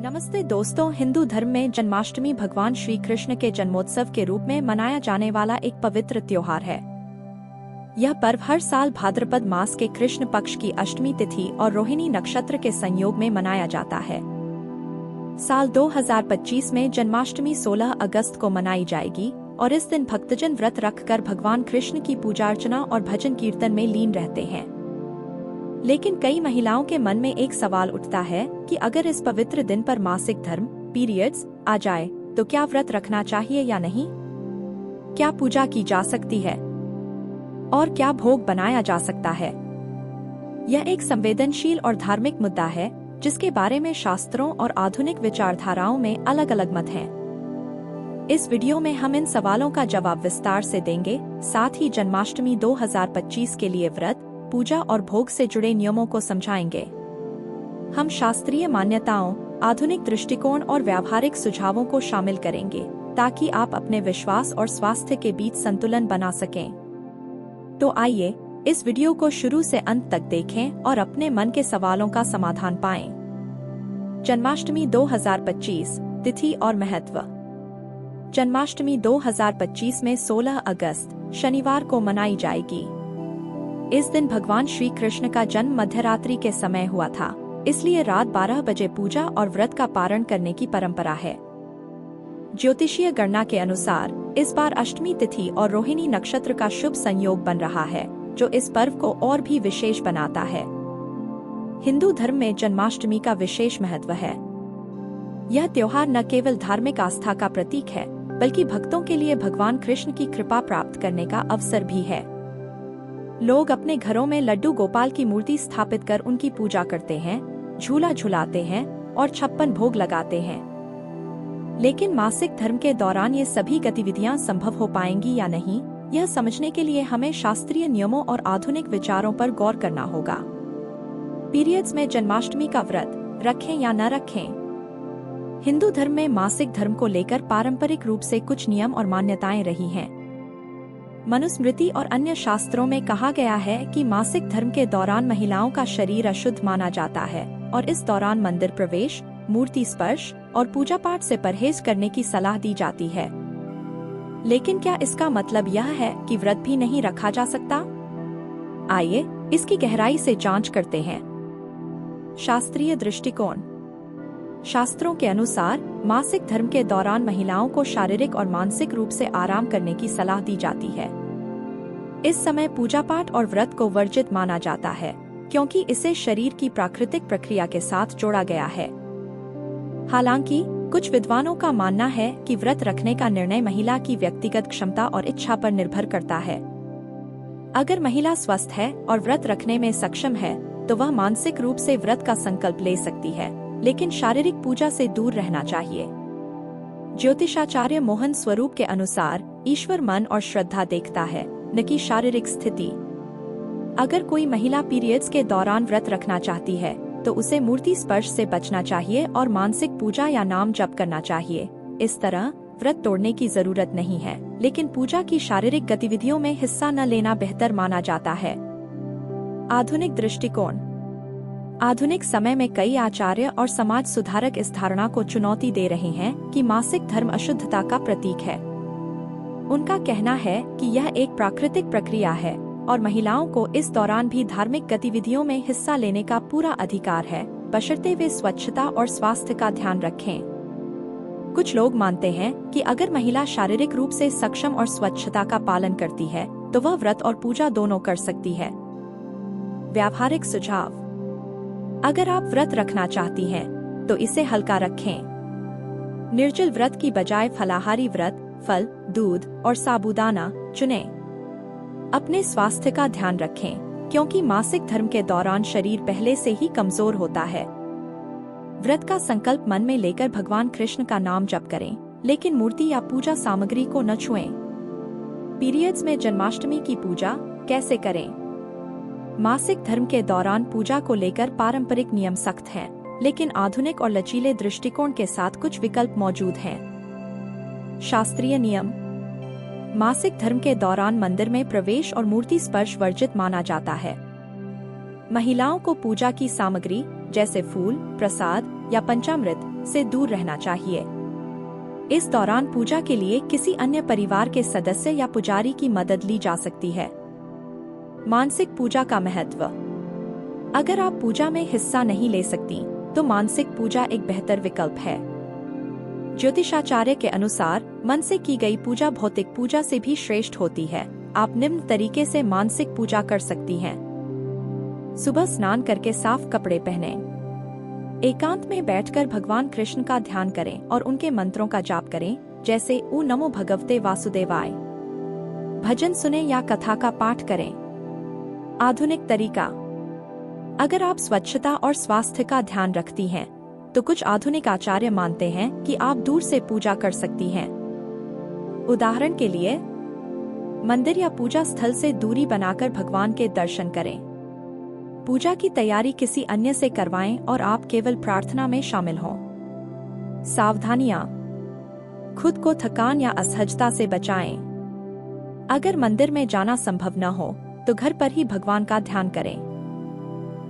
नमस्ते दोस्तों, हिंदू धर्म में जन्माष्टमी भगवान श्री कृष्ण के जन्मोत्सव के रूप में मनाया जाने वाला एक पवित्र त्योहार है। यह पर्व हर साल भाद्रपद मास के कृष्ण पक्ष की अष्टमी तिथि और रोहिणी नक्षत्र के संयोग में मनाया जाता है। साल 2025 में जन्माष्टमी 16 अगस्त को मनाई जाएगी और इस दिन भक्तजन व्रत रखकर भगवान कृष्ण की पूजा अर्चना और भजन कीर्तन में लीन रहते हैं। लेकिन कई महिलाओं के मन में एक सवाल उठता है कि अगर इस पवित्र दिन पर मासिक धर्म पीरियड्स आ जाए तो क्या व्रत रखना चाहिए या नहीं? क्या पूजा की जा सकती है और क्या भोग बनाया जा सकता है? यह एक संवेदनशील और धार्मिक मुद्दा है जिसके बारे में शास्त्रों और आधुनिक विचारधाराओं में अलग अलग मत हैं। इस वीडियो में हम इन सवालों का जवाब विस्तार से देंगे, साथ ही जन्माष्टमी 2025 के लिए व्रत, पूजा और भोग से जुड़े नियमों को समझाएंगे। हम शास्त्रीय मान्यताओं, आधुनिक दृष्टिकोण और व्यावहारिक सुझावों को शामिल करेंगे ताकि आप अपने विश्वास और स्वास्थ्य के बीच संतुलन बना सकें। तो आइए इस वीडियो को शुरू से अंत तक देखें और अपने मन के सवालों का समाधान पाएं। जन्माष्टमी 2025 तिथि और महत्व। जन्माष्टमी 2025 में 16 अगस्त शनिवार को मनाई जाएगी। इस दिन भगवान श्री कृष्ण का जन्म मध्यरात्रि के समय हुआ था, इसलिए रात 12 बजे पूजा और व्रत का पारण करने की परंपरा है। ज्योतिषीय गणना के अनुसार इस बार अष्टमी तिथि और रोहिणी नक्षत्र का शुभ संयोग बन रहा है, जो इस पर्व को और भी विशेष बनाता है। हिंदू धर्म में जन्माष्टमी का विशेष महत्व है। यह त्योहार न केवल धार्मिक आस्था का प्रतीक है, बल्कि भक्तों के लिए भगवान कृष्ण की कृपा प्राप्त करने का अवसर भी है। लोग अपने घरों में लड्डू गोपाल की मूर्ति स्थापित कर उनकी पूजा करते हैं, झूला झुलाते हैं और 56 भोग लगाते हैं। लेकिन मासिक धर्म के दौरान ये सभी गतिविधियां संभव हो पाएंगी या नहीं, यह समझने के लिए हमें शास्त्रीय नियमों और आधुनिक विचारों पर गौर करना होगा। पीरियड्स में जन्माष्टमी का व्रत रखें या न रखें। हिंदू धर्म में मासिक धर्म को लेकर पारंपरिक रूप से कुछ नियम और मान्यताएं रही हैं। मनुस्मृति और अन्य शास्त्रों में कहा गया है कि मासिक धर्म के दौरान महिलाओं का शरीर अशुद्ध माना जाता है और इस दौरान मंदिर प्रवेश, मूर्ति स्पर्श और पूजा पाठ से परहेज करने की सलाह दी जाती है। लेकिन क्या इसका मतलब यह है कि व्रत भी नहीं रखा जा सकता? आइए इसकी गहराई से जांच करते हैं। शास्त्रीय दृष्टिकोण। शास्त्रों के अनुसार मासिक धर्म के दौरान महिलाओं को शारीरिक और मानसिक रूप से आराम करने की सलाह दी जाती है। इस समय पूजा पाठ और व्रत को वर्जित माना जाता है, क्योंकि इसे शरीर की प्राकृतिक प्रक्रिया के साथ जोड़ा गया है। हालांकि कुछ विद्वानों का मानना है कि व्रत रखने का निर्णय महिला की व्यक्तिगत क्षमता और इच्छा पर निर्भर करता है। अगर महिला स्वस्थ है और व्रत रखने में सक्षम है, तो वह मानसिक रूप से व्रत का संकल्प ले सकती है, लेकिन शारीरिक पूजा से दूर रहना चाहिए। ज्योतिषाचार्य मोहन स्वरूप के अनुसार ईश्वर मन और श्रद्धा देखता है, न कि शारीरिक स्थिति। अगर कोई महिला पीरियड्स के दौरान व्रत रखना चाहती है तो उसे मूर्ति स्पर्श से बचना चाहिए और मानसिक पूजा या नाम जप करना चाहिए। इस तरह व्रत तोड़ने की जरूरत नहीं है, लेकिन पूजा की शारीरिक गतिविधियों में हिस्सा न लेना बेहतर माना जाता है। आधुनिक दृष्टिकोण। आधुनिक समय में कई आचार्य और समाज सुधारक इस धारणा को चुनौती दे रहे हैं कि मासिक धर्म अशुद्धता का प्रतीक है। उनका कहना है कि यह एक प्राकृतिक प्रक्रिया है और महिलाओं को इस दौरान भी धार्मिक गतिविधियों में हिस्सा लेने का पूरा अधिकार है, बशर्ते वे स्वच्छता और स्वास्थ्य का ध्यान रखें। कुछ लोग मानते हैं कि अगर महिला शारीरिक रूप से सक्षम और स्वच्छता का पालन करती है तो वह व्रत और पूजा दोनों कर सकती है। व्यावहारिक सुझाव। अगर आप व्रत रखना चाहती हैं, तो इसे हल्का रखें। निर्जल व्रत की बजाय फलाहारी व्रत, फल, दूध और साबूदाना चुनें। अपने स्वास्थ्य का ध्यान रखें, क्योंकि मासिक धर्म के दौरान शरीर पहले से ही कमजोर होता है। व्रत का संकल्प मन में लेकर भगवान कृष्ण का नाम जप करें, लेकिन मूर्ति या पूजा सामग्री को न छुएं। पीरियड्स में जन्माष्टमी की पूजा कैसे करें? मासिक धर्म के दौरान पूजा को लेकर पारंपरिक नियम सख्त हैं, लेकिन आधुनिक और लचीले दृष्टिकोण के साथ कुछ विकल्प मौजूद हैं। शास्त्रीय नियम। मासिक धर्म के दौरान मंदिर में प्रवेश और मूर्ति स्पर्श वर्जित माना जाता है। महिलाओं को पूजा की सामग्री जैसे फूल, प्रसाद, या पंचामृत से दूर रहना चाहिए। इस दौरान पूजा के लिए किसी अन्य परिवार के सदस्य या पुजारी की मदद ली जा सकती है। मानसिक पूजा का महत्व। अगर आप पूजा में हिस्सा नहीं ले सकती तो मानसिक पूजा एक बेहतर विकल्प है। ज्योतिषाचार्य के अनुसार मन से की गई पूजा भौतिक पूजा से भी श्रेष्ठ होती है। आप निम्न तरीके से मानसिक पूजा कर सकती हैं। सुबह स्नान करके साफ कपड़े पहनें। एकांत में बैठकर भगवान कृष्ण का ध्यान करें और उनके मंत्रों का जाप करें, जैसे ऊ नमो भगवते वासुदेवाय। भजन सुने या कथा का पाठ करें। आधुनिक तरीका। अगर आप स्वच्छता और स्वास्थ्य का ध्यान रखती हैं, तो कुछ आधुनिक आचार्य मानते हैं कि आप दूर से पूजा कर सकती हैं। उदाहरण के लिए, मंदिर या पूजा स्थल से दूरी बनाकर भगवान के दर्शन करें। पूजा की तैयारी किसी अन्य से करवाएं और आप केवल प्रार्थना में शामिल हों। सावधानियां। खुद को थकान या असहजता से बचाएं। अगर मंदिर में जाना संभव न हो तो घर पर ही भगवान का ध्यान करें।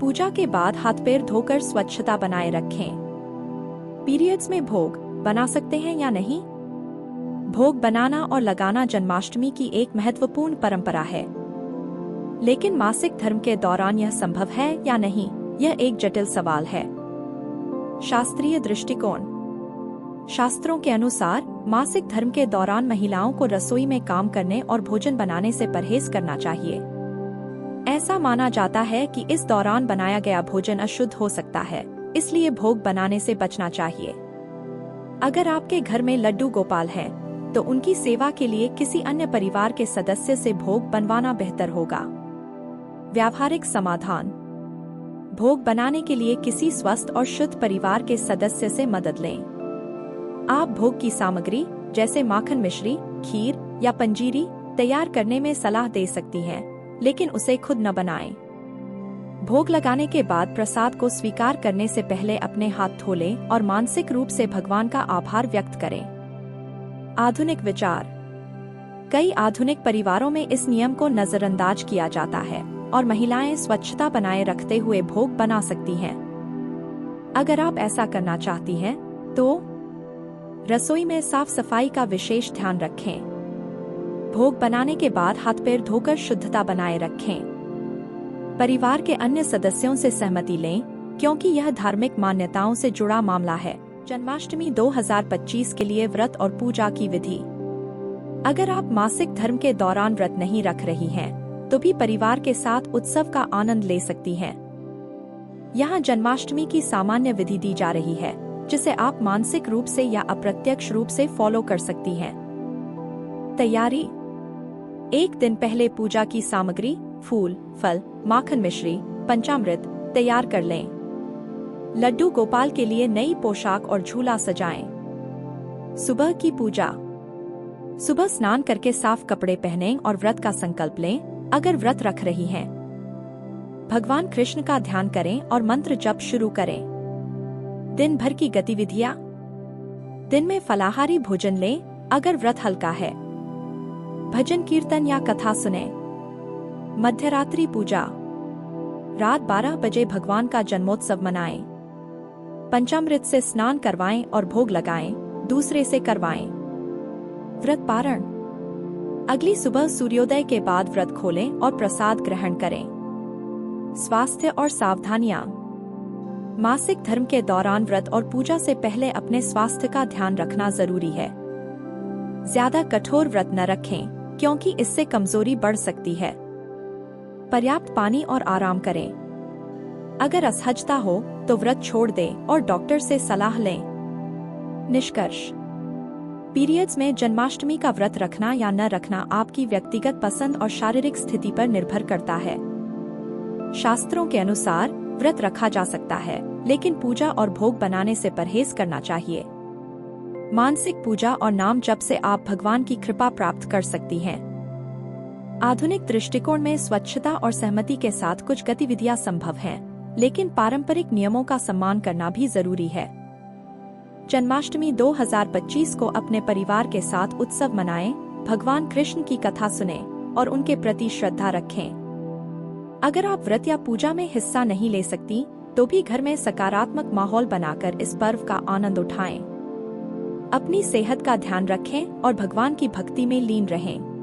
पूजा के बाद हाथ पैर धोकर स्वच्छता बनाए रखें। पीरियड्स में भोग बना सकते हैं या नहीं? भोग बनाना और लगाना जन्माष्टमी की एक महत्वपूर्ण परंपरा है, लेकिन मासिक धर्म के दौरान यह संभव है या नहीं, यह एक जटिल सवाल है। शास्त्रीय दृष्टिकोण। शास्त्रों के अनुसार मासिक धर्म के दौरान महिलाओं को रसोई में काम करने और भोजन बनाने से परहेज करना चाहिए। ऐसा माना जाता है कि इस दौरान बनाया गया भोजन अशुद्ध हो सकता है, इसलिए भोग बनाने से बचना चाहिए। अगर आपके घर में लड्डू गोपाल हैं, तो उनकी सेवा के लिए किसी अन्य परिवार के सदस्य से भोग बनवाना बेहतर होगा। व्यावहारिक समाधान। भोग बनाने के लिए किसी स्वस्थ और शुद्ध परिवार के सदस्य से मदद लें। आप भोग की सामग्री जैसे माखन मिश्री, खीर या पंजीरी तैयार करने में सलाह दे सकती हैं, लेकिन उसे खुद न बनाएं। भोग लगाने के बाद प्रसाद को स्वीकार करने से पहले अपने हाथ धो लें और मानसिक रूप से भगवान का आभार व्यक्त करें। आधुनिक विचार। कई आधुनिक परिवारों में इस नियम को नजरअंदाज किया जाता है और महिलाएं स्वच्छता बनाए रखते हुए भोग बना सकती हैं। अगर आप ऐसा करना चाहती हैं, तो रसोई में साफ सफाई का विशेष ध्यान रखें। भोग बनाने के बाद हाथ पैर धोकर शुद्धता बनाए रखें। परिवार के अन्य सदस्यों से सहमति लें, क्योंकि यह धार्मिक मान्यताओं से जुड़ा मामला है। जन्माष्टमी 2025 के लिए व्रत और पूजा की विधि। अगर आप मासिक धर्म के दौरान व्रत नहीं रख रही हैं, तो भी परिवार के साथ उत्सव का आनंद ले सकती हैं। यहाँ जन्माष्टमी की सामान्य विधि दी जा रही है, जिसे आप मानसिक रूप से या अप्रत्यक्ष रूप से फॉलो कर सकती हैं। तैयारी। एक दिन पहले पूजा की सामग्री, फूल, फल, माखन मिश्री, पंचामृत तैयार कर लें। लड्डू गोपाल के लिए नई पोशाक और झूला सजाएं। सुबह की पूजा। सुबह स्नान करके साफ कपड़े पहनें और व्रत का संकल्प लें, अगर व्रत रख रही हैं। भगवान कृष्ण का ध्यान करें और मंत्र जप शुरू करें। दिन भर की गतिविधियां। दिन में फलाहारी भोजन लें, अगर व्रत हल्का है। भजन कीर्तन या कथा सुने। मध्यरात्रि पूजा। रात 12 बजे भगवान का जन्मोत्सव मनाएं। पंचामृत से स्नान करवाएं और भोग लगाएं, दूसरे से करवाएं। व्रत पारण। अगली सुबह सूर्योदय के बाद व्रत खोलें और प्रसाद ग्रहण करें। स्वास्थ्य और सावधानियां। मासिक धर्म के दौरान व्रत और पूजा से पहले अपने स्वास्थ्य का ध्यान रखना जरूरी है। ज्यादा कठोर व्रत न रखें, क्योंकि इससे कमजोरी बढ़ सकती है। पर्याप्त पानी और आराम करें। अगर असहजता हो तो व्रत छोड़ दें और डॉक्टर से सलाह लें। निष्कर्ष। पीरियड्स में जन्माष्टमी का व्रत रखना या न रखना आपकी व्यक्तिगत पसंद और शारीरिक स्थिति पर निर्भर करता है। शास्त्रों के अनुसार व्रत रखा जा सकता है, लेकिन पूजा और भोग बनाने से परहेज करना चाहिए। मानसिक पूजा और नाम जप से आप भगवान की कृपा प्राप्त कर सकती हैं। आधुनिक दृष्टिकोण में स्वच्छता और सहमति के साथ कुछ गतिविधियां संभव हैं, लेकिन पारंपरिक नियमों का सम्मान करना भी जरूरी है। जन्माष्टमी 2025 को अपने परिवार के साथ उत्सव मनाएं, भगवान कृष्ण की कथा सुनें और उनके प्रति श्रद्धा रखें। अगर आप व्रत या पूजा में हिस्सा नहीं ले सकती, तो भी घर में सकारात्मक माहौल बनाकर इस पर्व का आनंद उठाएं। अपनी सेहत का ध्यान रखें और भगवान की भक्ति में लीन रहें।